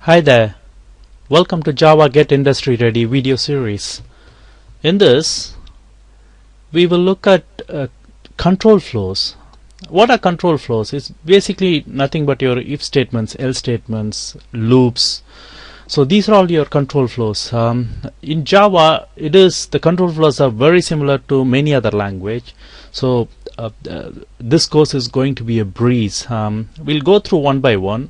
Hi there, welcome to Java Get Industry Ready video series. In this, we will look at control flows. What are control flows? It's basically nothing but your if statements, else statements, loops. So these are all your control flows. In Java, the control flows are very similar to many other language. So this course is going to be a breeze. We'll go through one by one.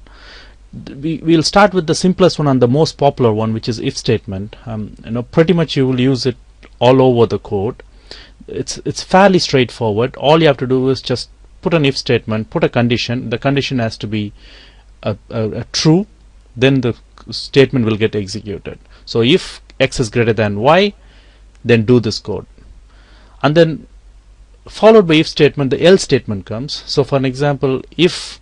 We'll start with the simplest one and the most popular one, which is if statement. Pretty much you will use it all over the code. It's fairly straightforward. All you have to do is just put an if statement, put a condition. The condition has to be a true, then the statement will get executed. So if x is greater than y, then do this code, and then followed by if statement, the else statement comes. So for an example, if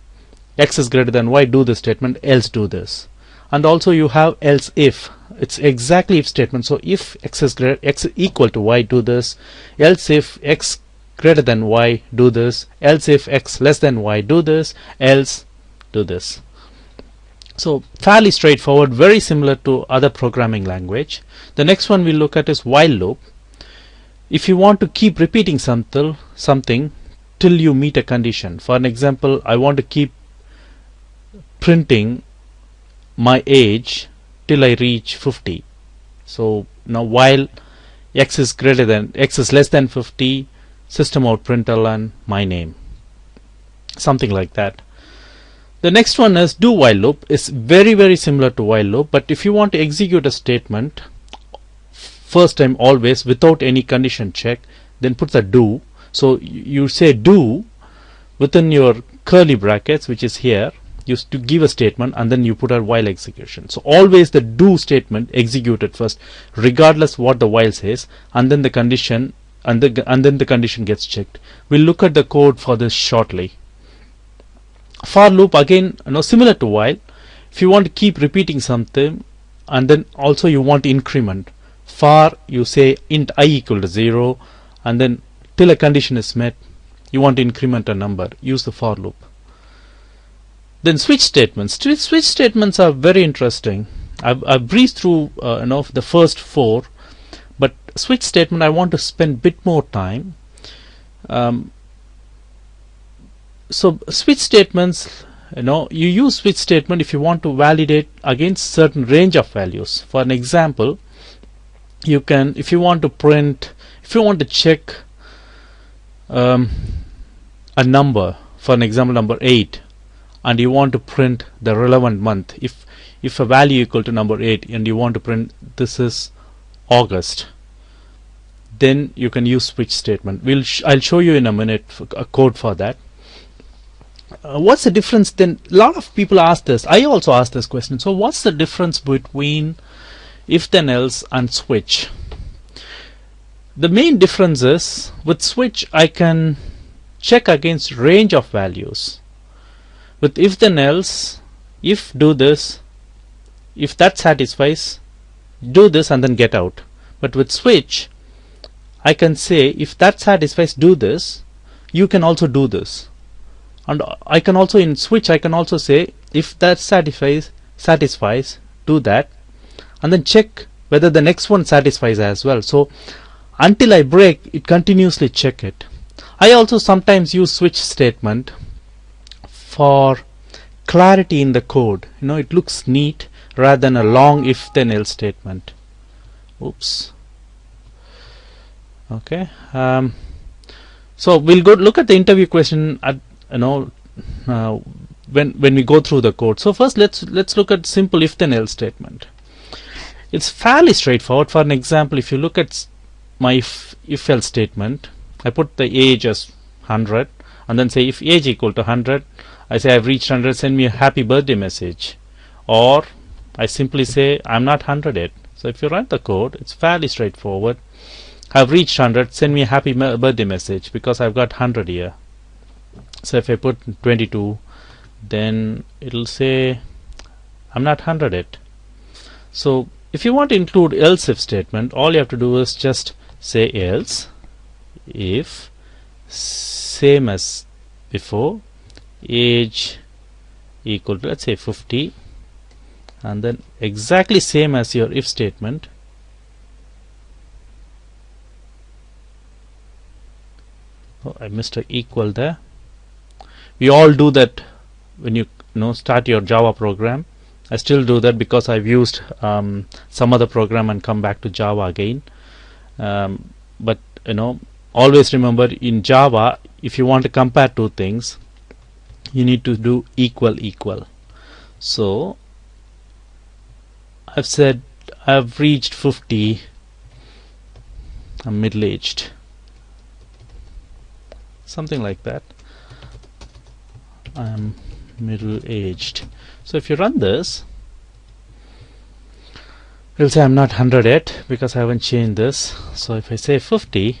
x is greater than y, do this statement, else do this. And also you have else if. It's exactly if statement. So if x is equal to y, do this. Else if x greater than y, do this. Else if x less than y, do this. Else do this. So fairly straightforward, very similar to other programming language. The next one we look at is while loop. If you want to keep repeating something till you meet a condition. For an example, I want to keep printing my age till I reach 50. So now while x is less than 50, system out println my name, something like that. The next one is do while loop. Is very similar to while loop, but if you want to execute a statement first time always without any condition check, then put the do. So you say do within your curly brackets, which is here. Used to give a statement and then you put a while execution. So always the do statement executed first, regardless what the while says, and then the condition and then the condition gets checked. We'll look at the code for this shortly. For loop, again, similar to while. If you want to keep repeating something and then also you want to increment, for you say int I equal to 0, and then till a condition is met you want to increment a number, use the for loop. Then switch statements. Switch statements are very interesting. I've breezed through the first 4, but switch statement I want to spend a bit more time. So switch statements, you use switch statement if you want to validate against certain range of values. For an example, you can, if you want to check a number, for an example number 8, and you want to print the relevant month, if a value equal to number 8 and you want to print this is August, then you can use switch statement. I'll show you in a minute a code for that. What's the difference then? A lot of people ask this. I also asked this question. So what's the difference between if then else and switch? The main difference is with switch I can check against range of values. With if then else, if do this, if that satisfies, do this and then get out. But with switch I can say if that satisfies, do this, you can also do this. And I can also, in switch I can also say if that satisfies, do that, and then check whether the next one satisfies as well. So until I break, it continuously check it. I also sometimes use switch statement for clarity in the code. It looks neat rather than a long if then else statement. Oops. Okay. So we'll go look at the interview question at when we go through the code. So first let's look at simple if then else statement. It's fairly straightforward. For an example, if you look at my if else statement, I put the age as 100 and then say if age equal to 100, I say I've reached 100, send me a happy birthday message. Or I simply say I'm not 100 yet. So if you run the code, it's fairly straightforward. I've reached 100, send me a happy birthday message, because I've got 100 here. So if I put 22, then it'll say I'm not 100 yet. So if you want to include else if statement, all you have to do is just say else if same as before, age equal to, let's say, 50, and then exactly same as your if statement. Oh, I missed a equal there. We all do that when you start your Java program. I still do that because I've used some other program and come back to Java again. But always remember, in Java, if you want to compare two things, you need to do equal. So I've said I've reached 50, I'm middle-aged, something like that. I'm middle-aged. So if you run this, it'll say I'm not 100 yet because I haven't changed this. So if I say 50,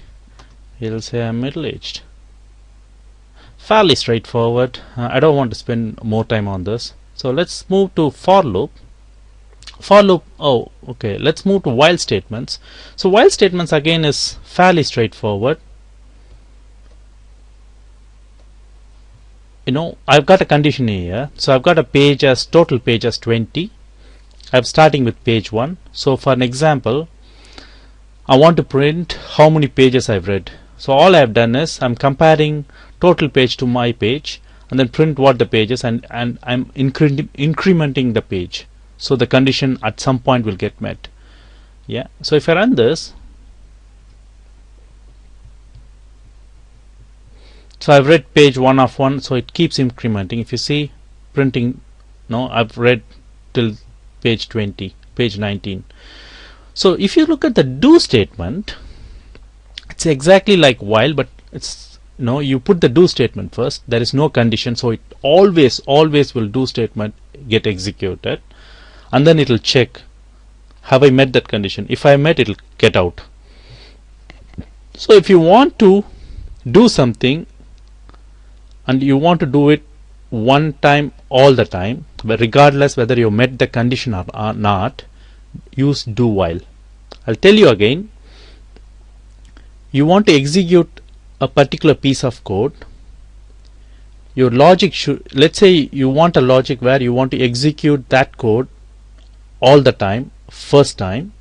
it'll say I'm middle-aged. Fairly straightforward. I don't want to spend more time on this. So let's move to for loop. Let's move to while statements. So while statements again is fairly straightforward. I've got a condition here, so I've got a page as total page as 20. I'm starting with page 1. So for an example, I want to print how many pages I've read. So all I've done is I'm comparing total page to my page and then print what the page is, and I'm incrementing the page, so the condition at some point will get met. Yeah. So if I run this, so I've read page 1 of 1, so it keeps incrementing. If you see printing, I've read till page 20, page 19. So if you look at the do statement, it's exactly like while, but it's you put the do statement first. There is no condition, so it always will do statement get executed, and then it will check, have I met that condition? If I met, it will get out. So if you want to do something and you want to do it one time all the time, but regardless whether you met the condition or not, use do while. I'll tell you again. You want to execute a particular piece of code. Your logic should, let's say you want a logic where you want to execute that code all the time, first time,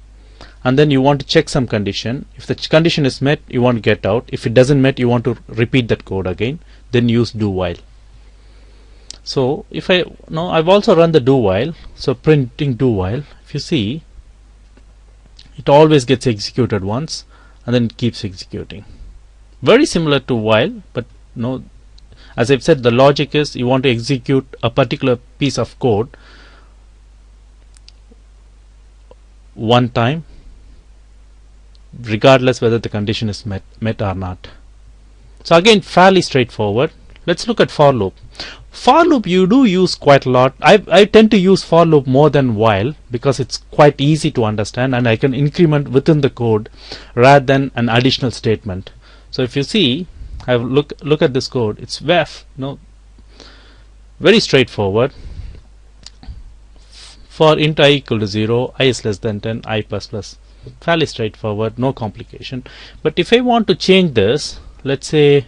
and then you want to check some condition. If the condition is met, you want to get out. If it doesn't met, you want to repeat that code again. Then use do while. So if I've also run the do while. So printing do while, if you see, it always gets executed once and then it keeps executing. Very similar to while, but as I've said, the logic is you want to execute a particular piece of code one time, regardless whether the condition is met or not. So again, fairly straightforward. Let's look at for loop. For loop you do use quite a lot. I tend to use for loop more than while because it's quite easy to understand and I can increment within the code rather than an additional statement. So if you see, I look at this code. It's very straightforward. For int I equal to 0, I is less than 10, I plus plus. Fairly straightforward, no complication. But if I want to change this, let's say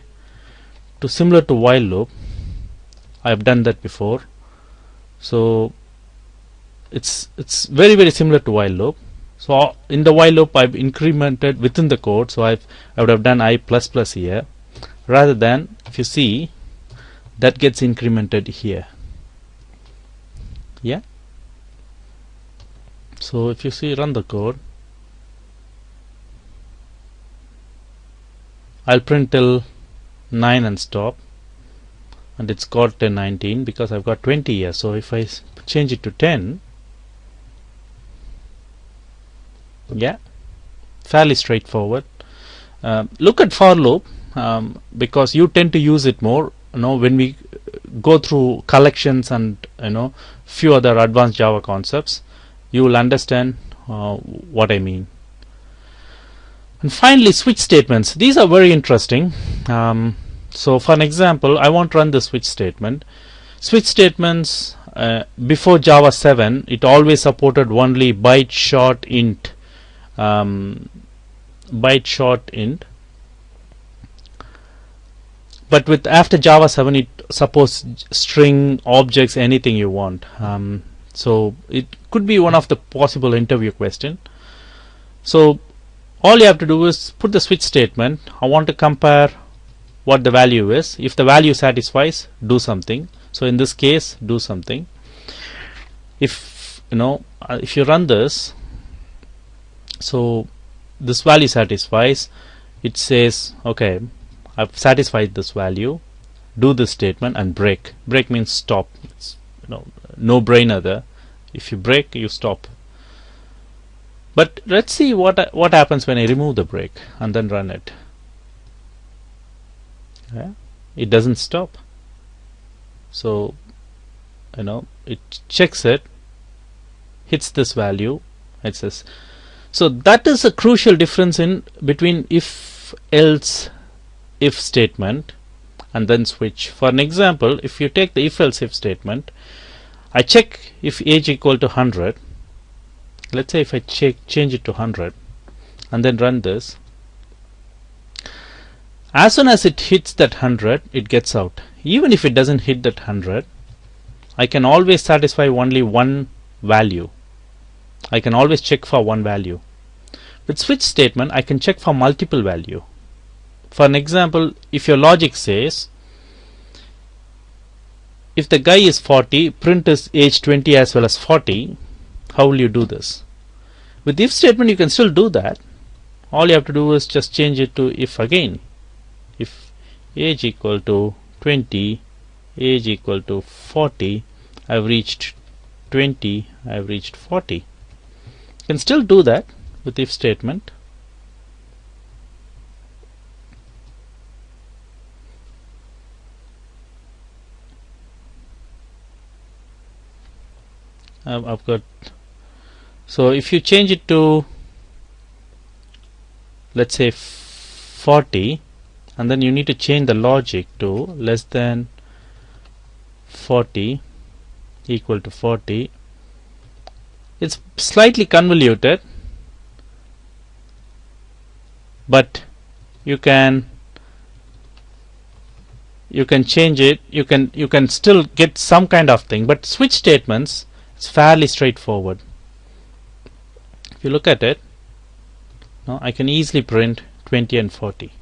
to similar to while loop, I've done that before. So it's very similar to while loop. So in the while loop I've incremented within the code, so I would have done I plus plus here, rather than, if you see, that gets incremented here. Yeah. So if you see, run the code, I'll print till 9 and stop, and it's got 19 because I've got 20 here. So if I change it to 10, yeah, fairly straightforward. Look at for loop because you tend to use it more. When we go through collections and few other advanced Java concepts, you will understand what I mean. And finally, switch statements. These are very interesting. So for an example, I want to run the switch statement. Switch statements before Java 7, it always supported only byte short int. But with after Java 7, it supports string, objects, anything you want. So it could be one of the possible interview question. So all you have to do is put the switch statement. I want to compare what the value is. If the value satisfies, do something. So in this case, do something. If if you run this, so this value satisfies, it says okay, I've satisfied this value, do this statement and break. Break means stop. It's no brainer there. If you break, you stop. But let's see what happens when I remove the break and then run it. Yeah, it doesn't stop. So it checks it, hits this value, it says. So that is a crucial difference in between if else if statement and then switch. For an example, if you take the if else if statement, I check if age equal to 100. Let's say if I change it to 100 and then run this, as soon as it hits that 100, it gets out. Even if it doesn't hit that 100, I can always satisfy only one value. I can always check for one value. With switch statement, I can check for multiple value. For an example, if your logic says if the guy is 40, print his age 20 as well as 40, how will you do this? With if statement, you can still do that. All you have to do is just change it to if again. If age equal to 20, age equal to 40, I've reached 20, I've reached 40. You can still do that with if statement. I've got, so if you change it to let's say 40, and then you need to change the logic to less than 40 equal to 40. It's slightly convoluted, but you can change it. You can still get some kind of thing. But switch statements, it's fairly straightforward. If you look at it, I can easily print 20 and 40.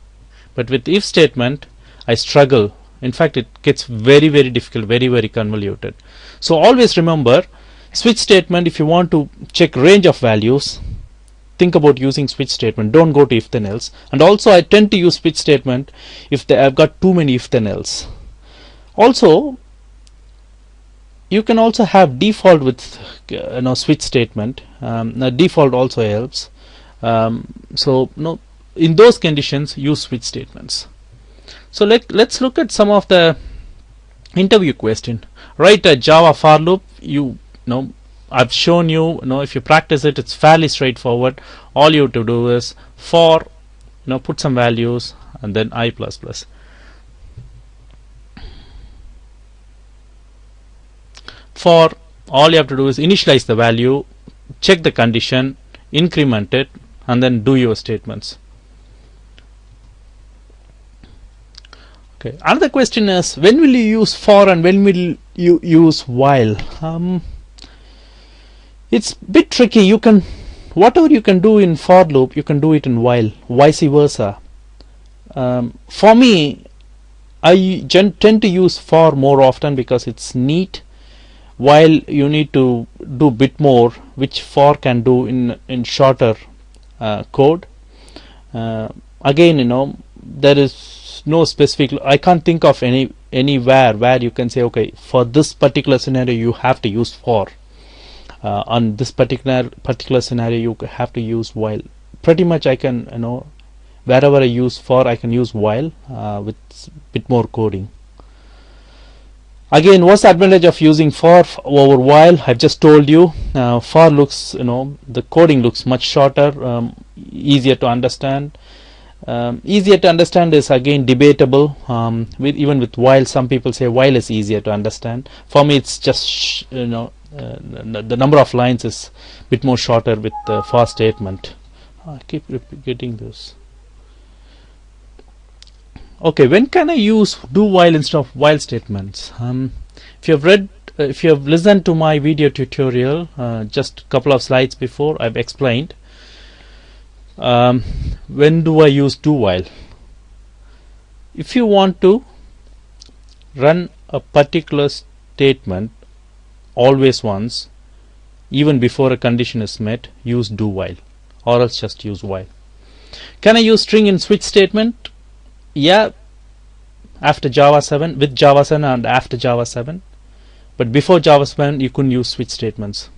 But with if statement, I struggle. In fact, it gets very, very difficult, very, very convoluted. So always remember, switch statement, if you want to check range of values, think about using switch statement. Don't go to if then else. And also I tend to use switch statement if I've got too many if then else. Also, you can also have default with switch statement. Default also helps. So in those conditions, use switch statements. So let's look at some of the interview question. Write a Java for loop. I've shown you, if you practice it, it's fairly straightforward. All you have to do is for, put some values and then I++. For, all you have to do is initialize the value, check the condition, increment it, and then do your statements. Okay. Another question is, when will you use for and when will you use while? It's a bit tricky. Whatever you can do in for loop, you can do it in while, vice versa. For me, I tend to use for more often because it's neat. While you need to do a bit more, which for can do in shorter code. Again, there is no specific. I can't think of anywhere where you can say, okay, for this particular scenario you have to use for. On this particular scenario you have to use while. Pretty much I can, wherever I use for, I can use while with a bit more coding. Again, what's the advantage of using for over while? I've just told you. For looks, the coding looks much shorter, easier to understand. Easier to understand is again debatable. Even with while, some people say while is easier to understand. For me, it's just the number of lines is a bit more shorter with the for statement. I keep getting this. Okay, when can I use do while instead of while statements? If you have read if you have listened to my video tutorial just a couple of slides before, I've explained when do I use do while. If you want to run a particular statement always once, even before a condition is met, use do while, or else just use while. Can I use string in switch statement? Yeah, after Java 7, with Java 7 and after Java 7, but before Java 7 you couldn't use switch statements.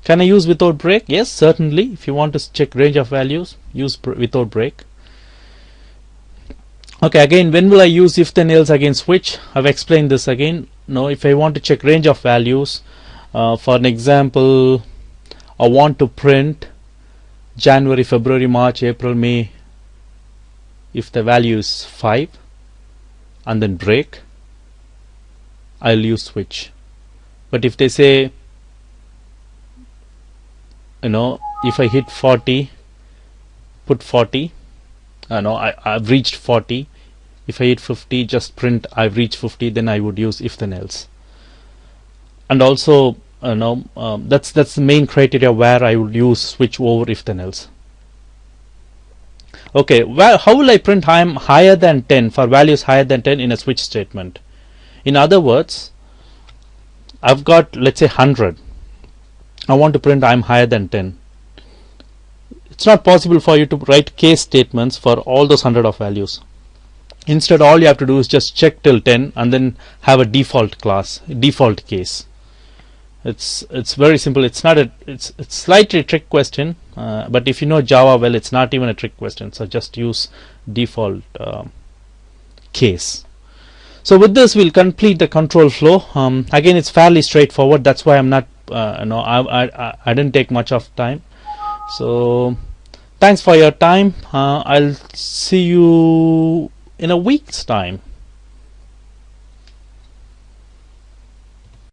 Can I use without break? Yes, certainly. If you want to check range of values, use without break. Okay, again, when will I use if then else against switch? I've explained this again. No, if I want to check range of values, for an example, I want to print January, February, March, April, May. If the value is 5 and then break, I'll use switch. But if they say, if I hit 40, put 40, I've reached 40. If I hit 50, just print I've reached 50, then I would use if then else. And also that's the main criteria where I would use switch over if then else. Okay, well, how will I print I am higher than 10 for values higher than 10 in a switch statement? In other words, I've got, let's say, 100. I want to print I am higher than 10. It's not possible for you to write case statements for all those 100 of values. Instead, all you have to do is just check till 10 and then have a default class, default case. It's very simple. It's slightly a trick question, but if you know Java well, it's not even a trick question. So just use default case. So with this, we'll complete the control flow. Again, it's fairly straightforward. That's why I'm not I didn't take much of time. So thanks for your time. I'll see you in a week's time.